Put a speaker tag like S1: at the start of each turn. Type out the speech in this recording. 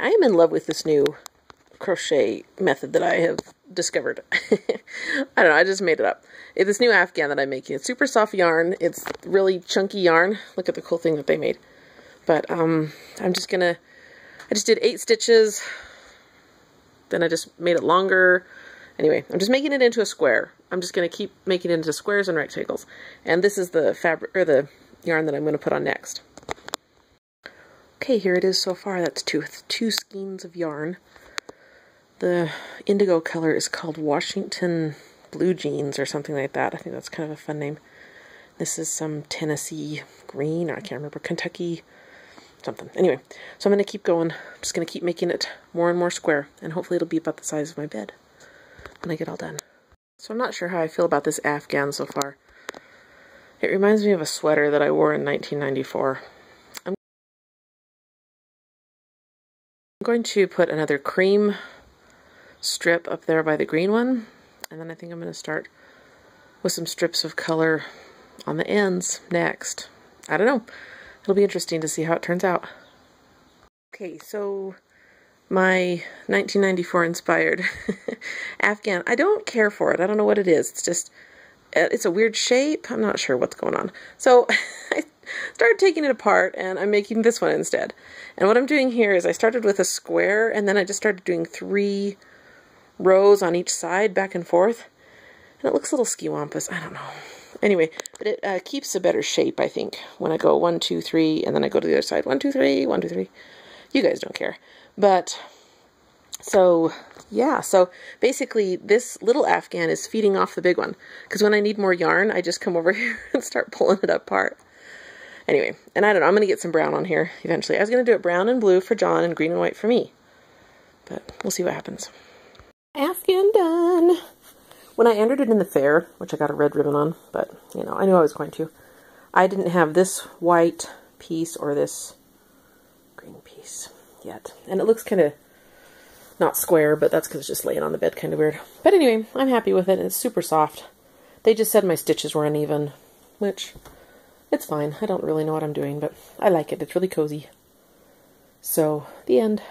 S1: I am in love with this new crochet method that I have discovered. I don't know, I just made it up. It's this new Afghan that I'm making. It's super soft yarn. It's really chunky yarn. Look at the cool thing that they made. But I'm just gonna, I just did 8 stitches. Then I just made it longer. Anyway, I'm just making it into a square. I'm just gonna keep making it into squares and rectangles. And this is the fabric, or the yarn that I'm gonna put on next. Okay, here it is so far. That's two skeins of yarn. The indigo color is called Washington Blue Jeans or something like that. I think that's kind of a fun name. This is some Tennessee green, or I can't remember, Kentucky something. Anyway, so I'm going to keep going. I'm just going to keep making it more and more square, and hopefully it'll be about the size of my bed when I get all done. So I'm not sure how I feel about this Afghan so far. It reminds me of a sweater that I wore in 1994. I'm going to put another cream strip up there by the green one, and then I think I'm going to start with some strips of color on the ends next. I don't know. It'll be interesting to see how it turns out. Okay, so my 1994 inspired Afghan, I don't care for it. I don't know what it is. It's just, it's a weird shape. I'm not sure what's going on. So I started taking it apart, and I'm making this one instead. And what I'm doing here is I started with a square, and then I just started doing 3 rows on each side, back and forth. And it looks a little ski-wampus. I don't know. Anyway, but it keeps a better shape, I think, when I go 1, 2, 3, and then I go to the other side. 1, 2, 3, 1, 2, 3. You guys don't care. But, so, yeah. So, basically, this little Afghan is feeding off the big one. Because when I need more yarn, I just come over here and start pulling it apart. Anyway, and I don't know. I'm going to get some brown on here eventually. I was going to do it brown and blue for John and green and white for me. But we'll see what happens. Afghan done. When I entered it in the fair, which I got a red ribbon on, but, you know, I knew I was going to, I didn't have this white piece or this green piece yet. And it looks kind of not square, but that's because it's just laying on the bed kind of weird. But anyway, I'm happy with it. It's super soft. They just said my stitches were uneven, which, it's fine. I don't really know what I'm doing, but I like it. It's really cozy. So, the end.